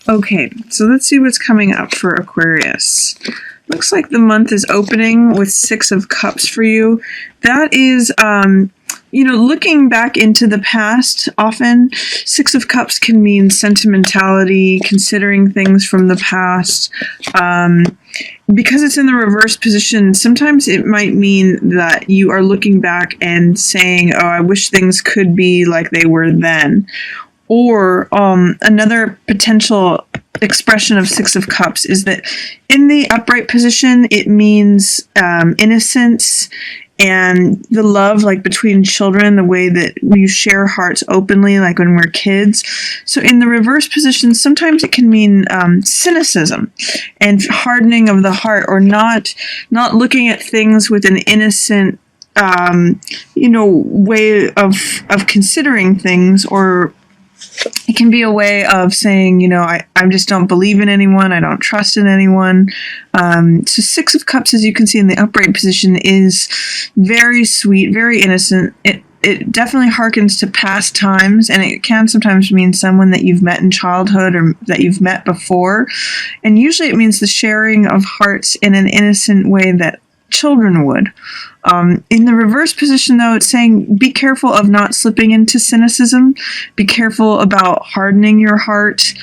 Okay, so let's see what's coming up for Aquarius. Looks like the month is opening with Six of Cups for you. That is, looking back into the past, often Six of Cups can mean sentimentality, considering things from the past. Because it's in the reverse position, sometimes it might mean that you are looking back and saying, oh, I wish things could be like they were then. Or another potential expression of Six of Cups is that in the upright position, it means innocence and the love, like between children, the way that you share hearts openly, like when we're kids. So in the reverse position, sometimes it can mean cynicism and hardening of the heart, or not looking at things with an innocent, way of considering things, or it can be a way of saying, I just don't believe in anyone. I don't trust in anyone. So Six of Cups, as you can see in the upright position, is very sweet, very innocent. It definitely harkens to past times, and it can sometimes mean someone that you've met in childhood or that you've met before. And usually it means the sharing of hearts in an innocent way that children would. In the reverse position, though, it's saying be careful of not slipping into cynicism. Be careful about hardening your heart.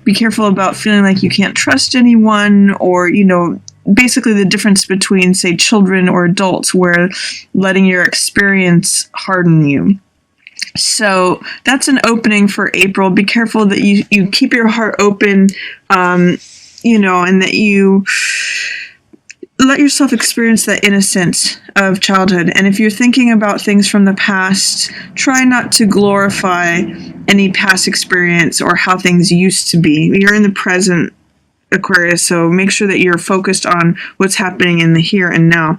Be careful about feeling like you can't trust anyone, or, basically the difference between, say, children or adults, where letting your experience harden you. So that's an opening for April. Be careful that you keep your heart open, and that you let yourself experience that innocence of childhood. And if you're thinking about things from the past, try not to glorify any past experience or how things used to be. You're in the present, Aquarius, so make sure that you're focused on what's happening in the here and now.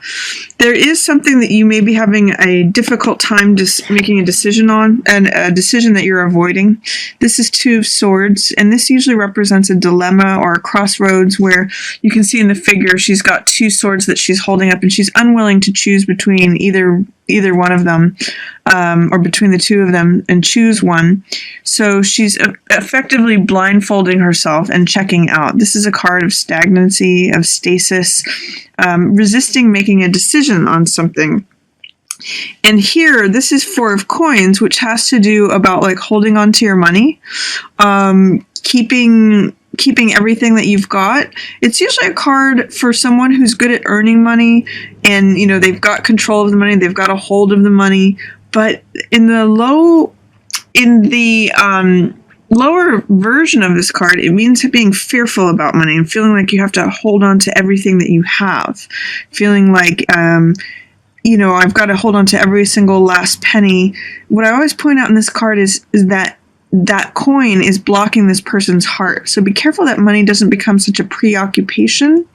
There is something that you may be having a difficult time just making a decision on, and a decision that you're avoiding. This is Two of Swords, and this usually represents a dilemma or a crossroads, where you can see in the figure she's got two swords that she's holding up, and she's unwilling to choose between either one of them, or between the two of them, and choose one. So she's effectively blindfolding herself and checking out. This is a card of stagnancy, of stasis, resisting making a decision on something. And here, this is Four of Coins, which has to do about like holding on to your money, keeping everything that you've got. It's usually a card for someone who's good at earning money, and they've got control of the money, they've got a hold of the money. But in the lower version of this card, it means being fearful about money and feeling like you have to hold on to everything that you have, feeling like I've got to hold on to every single last penny. What I always point out in this card is that coin is blocking this person's heart. So be careful that money doesn't become such a preoccupation,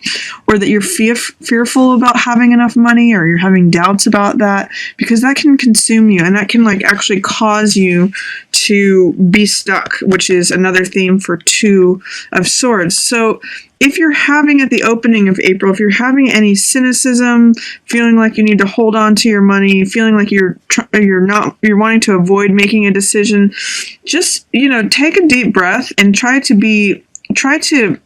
or that you're fearful about having enough money, or you're having doubts about that, because that can consume you, and that can actually cause you to be stuck, which is another theme for Two of Swords. So if you're having, at the opening of April, if you're having any cynicism, feeling like you need to hold on to your money, feeling like you're wanting to avoid making a decision, just take a deep breath and try to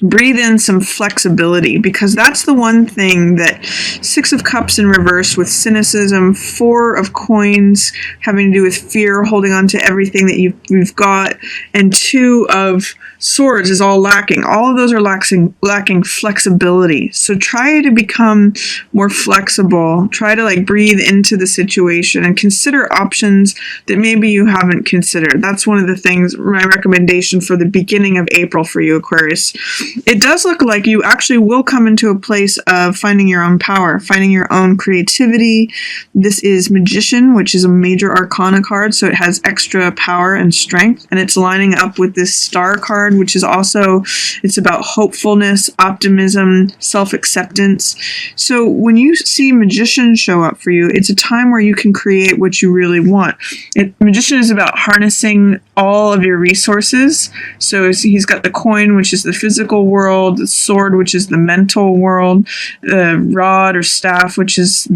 breathe in some flexibility, because that's the one thing that Six of Cups in reverse with cynicism, Four of Coins having to do with fear, holding on to everything that you've got, and Two of Swords is all lacking. All of those are lacking flexibility. So try to become more flexible. Try to breathe into the situation and consider options that maybe you haven't considered. That's one of the things, my recommendation for the beginning of April for you, Aquarius. It does look like you actually will come into a place of finding your own power, finding your own creativity. This is Magician, which is a major arcana card, so it has extra power and strength, and it's lining up with this Star card, which is also, it's about hopefulness, optimism, self-acceptance. So when you see Magician show up for you, it's a time where you can create what you really want. Magician is about harnessing all of your resources. So he's got the coin, which is the physical physical world, the sword, which is the mental world, the rod or staff, which is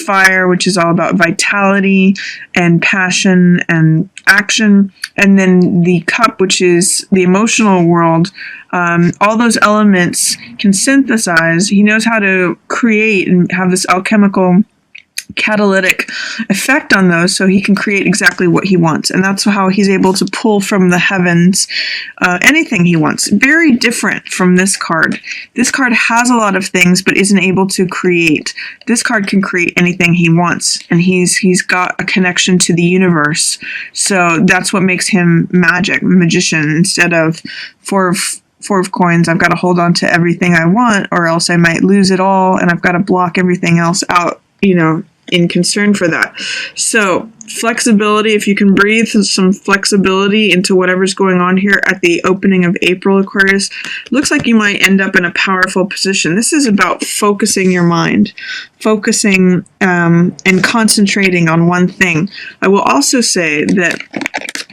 fire, which is all about vitality and passion and action, and then the cup, which is the emotional world. All those elements can synthesize. He knows how to create and have this alchemical catalytic effect on those, so he can create exactly what he wants. And that's how he's able to pull from the heavens anything he wants. Very different from this card. This card has a lot of things but isn't able to create. This card can create anything he wants, and he's got a connection to the universe. So that's what makes him magician. Instead of four of coins, I've got to hold on to everything I want, or else I might lose it all, and I've got to block everything else out, in concern for that. So flexibility, if you can breathe some flexibility into whatever's going on here at the opening of April, Aquarius, looks like you might end up in a powerful position. This is about focusing your mind, focusing and concentrating on one thing. I will also say that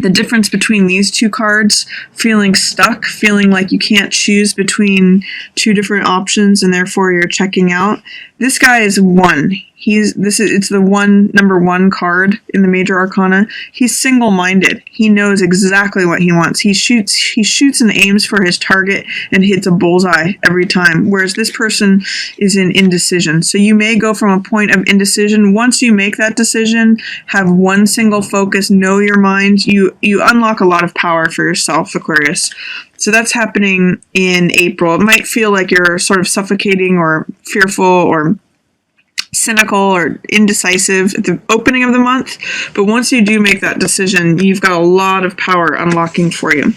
the difference between these two cards, feeling stuck, feeling like you can't choose between two different options and therefore you're checking out, this guy is one. It's the number one card in the major arcana. He's single-minded. He knows exactly what he wants. He shoots and aims for his target and hits a bullseye every time, whereas this person is in indecision. So you may go from a point of indecision. Once you make that decision, have one single focus, know your mind, you unlock a lot of power for yourself, Aquarius. So that's happening in April. It might feel like you're sort of suffocating or fearful or cynical or indecisive at the opening of the month, but once you do make that decision, you've got a lot of power unlocking for you.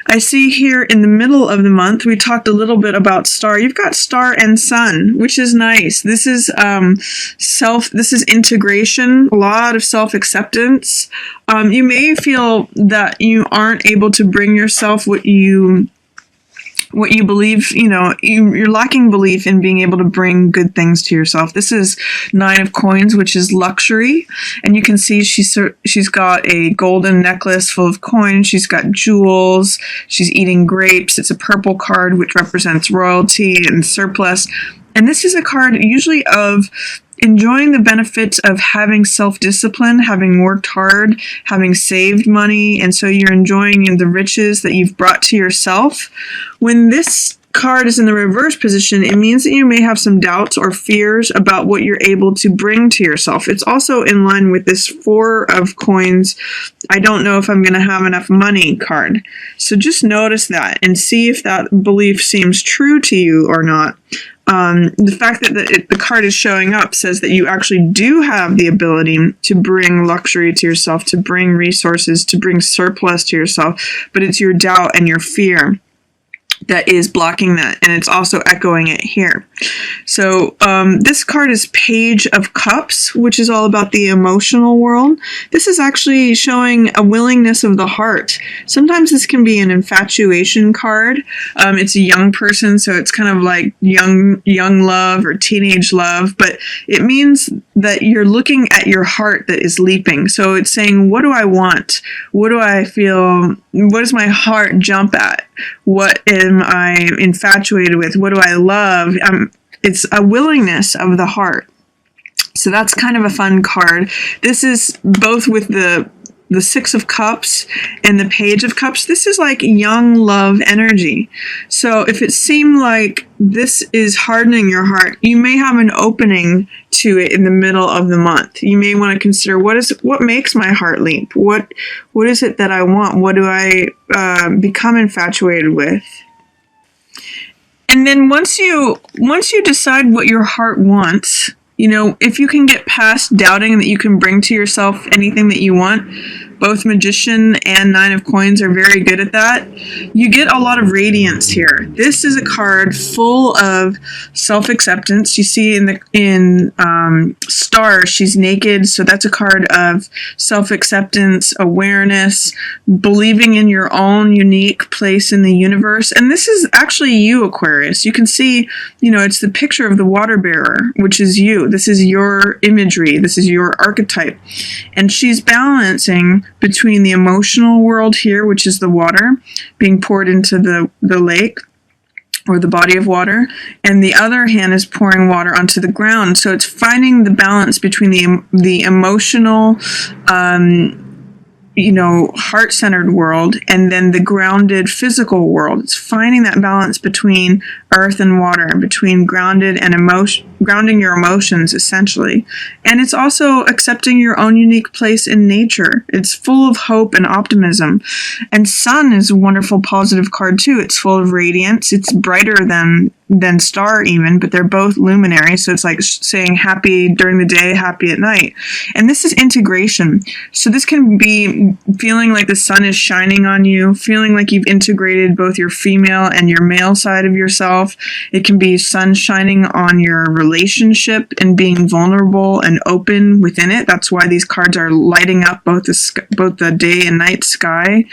I see here in the middle of the month, we talked a little bit about star. You've got star and sun, which is nice. This is this is integration, a lot of self-acceptance. You may feel that you aren't able to bring yourself what you believe, you're lacking belief in being able to bring good things to yourself. This is 9 of coins, which is luxury. And you can see she's got a golden necklace full of coins. She's got jewels. She's eating grapes. It's a purple card, which represents royalty and surplus. And this is a card usually of enjoying the benefits of having self-discipline, having worked hard, having saved money, and so you're enjoying the riches that you've brought to yourself. When this card is in the reverse position, it means that you may have some doubts or fears about what you're able to bring to yourself. It's also in line with this 4 of coins, I don't know if I'm going to have enough money card. So just notice that and see if that belief seems true to you or not. The fact that the card is showing up says that you actually do have the ability to bring luxury to yourself, to bring resources, to bring surplus to yourself, but it's your doubt and your fear that is blocking that, and it's also echoing it here. So this card is Page of Cups, which is all about the emotional world. This is actually showing a willingness of the heart. Sometimes this can be an infatuation card. It's a young person, so it's kind of like young love or teenage love, but it means that you're looking at your heart that is leaping. So it's saying, what do I want? What do I feel? What does my heart jump at? What am I infatuated with? What do I love? It's a willingness of the heart. So that's kind of a fun card. This is both with the 6 of Cups and the Page of Cups. This is like young love energy. So if it seemed like this is hardening your heart, you may have an opening to it in the middle of the month. You may want to consider, what makes my heart leap? What is it that I want? What do I become infatuated with? And then once you decide what your heart wants, if you can get past doubting that you can bring to yourself anything that you want, both Magician and 9 of Coins are very good at that. You get a lot of radiance here. This is a card full of self-acceptance. You see in Star, she's naked, so that's a card of self-acceptance, awareness, believing in your own unique place in the universe. And this is actually you, Aquarius. You can see, it's the picture of the water bearer, which is you. This is your imagery. This is your archetype. And she's balancing between the emotional world here, which is the water being poured into the lake or the body of water, and the other hand is pouring water onto the ground. So it's finding the balance between the emotional, heart-centered world and then the grounded physical world. It's finding that balance between earth and water, between grounded and grounding your emotions, essentially. And it's also accepting your own unique place in nature. It's full of hope and optimism. And sun is a wonderful positive card too. It's full of radiance. It's brighter than star even, but they're both luminary. So it's like saying happy during the day, happy at night. And this is integration. So this can be feeling like the sun is shining on you, feeling like you've integrated both your female and your male side of yourself. It can be sun shining on your relationship and being vulnerable and open within it. That's why these cards are lighting up both the day and night sky.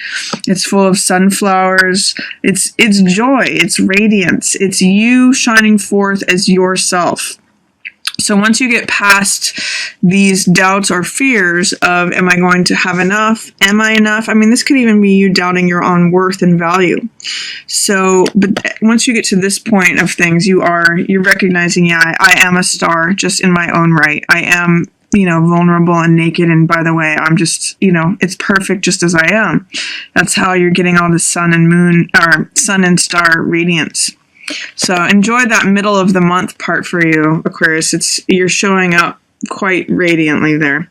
It's full of sunflowers. It's joy. It's radiance. It's you shining forth as yourself. So once you get past these doubts or fears of, am I going to have enough? Am I enough? I mean, this could even be you doubting your own worth and value. So, but once you get to this point of things, you're recognizing, yeah, I am a star just in my own right. I am, vulnerable and naked. And by the way, I'm just, it's perfect just as I am. That's how you're getting all the sun and star radiance. So enjoy that middle of the month part for you, Aquarius. You're showing up quite radiantly there.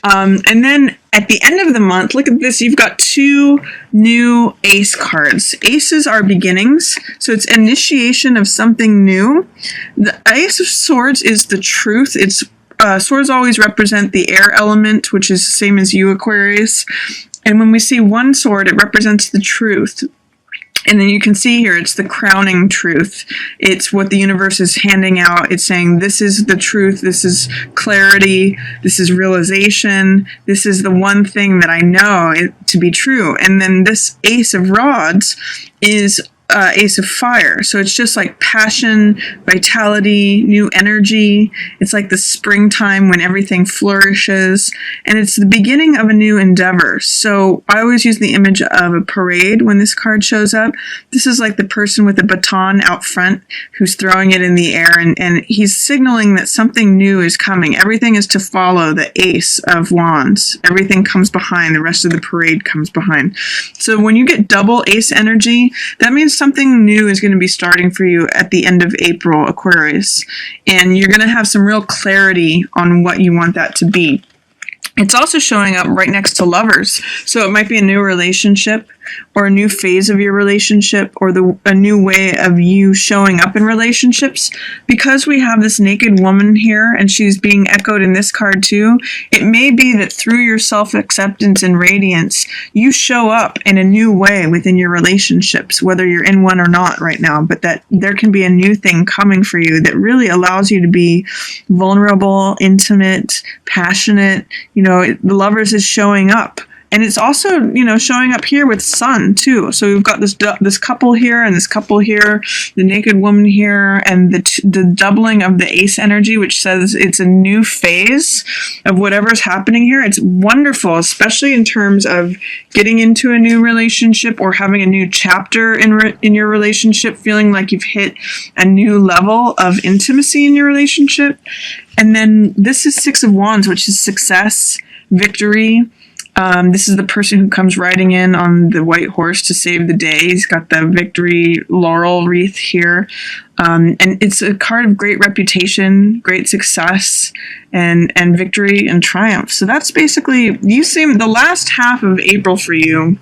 And then at the end of the month, look at this. You've got 2 new ace cards. Aces are beginnings. So it's initiation of something new. The Ace of Swords is the truth. Swords always represent the air element, which is the same as you, Aquarius. And when we see one sword, it represents the truth. And then you can see here, it's the crowning truth. It's what the universe is handing out. It's saying, this is the truth. This is clarity. This is realization. This is the one thing that I know to be true. And then this Ace of Rods is Ace of Fire. So it's just like passion, vitality, new energy. It's like the springtime when everything flourishes. And it's the beginning of a new endeavor. So I always use the image of a parade when this card shows up. This is like the person with a baton out front who's throwing it in the air, and he's signaling that something new is coming. Everything is to follow the Ace of Wands. Everything comes behind. The rest of the parade comes behind. So when you get double Ace energy, that means something new is going to be starting for you at the end of April, Aquarius. And you're going to have some real clarity on what you want that to be. It's also showing up right next to Lovers. So it might be a new relationship or a new phase of your relationship or a new way of you showing up in relationships. Because we have this naked woman here and she's being echoed in this card too, it may be that through your self-acceptance and radiance, you show up in a new way within your relationships, whether you're in one or not right now, but that there can be a new thing coming for you that really allows you to be vulnerable, intimate, passionate. The Lovers is showing up. And it's also, showing up here with sun too. So we've got this couple here and this couple here, the naked woman here, and the doubling of the Ace energy, which says it's a new phase of whatever's happening here. It's wonderful, especially in terms of getting into a new relationship or having a new chapter in your relationship, feeling like you've hit a new level of intimacy in your relationship. And then this is 6 of Wands, which is success, victory. This is the person who comes riding in on the white horse to save the day. He's got the victory laurel wreath here. And it's a card of great reputation, great success, and victory and triumph. So that's basically, the last half of April for you,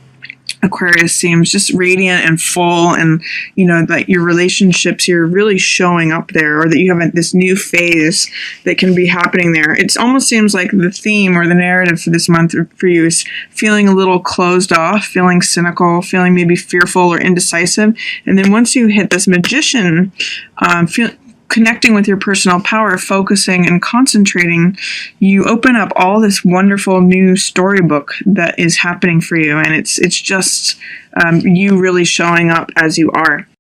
Aquarius, seems just radiant and full, and that your relationships, you're really showing up there, or that you have this new phase that can be happening there. It almost seems like the theme or the narrative for this month for you is feeling a little closed off, feeling cynical, feeling maybe fearful or indecisive. And then once you hit this Magician, connecting with your personal power, focusing and concentrating, you open up all this wonderful new storybook that is happening for you. And it's just you really showing up as you are.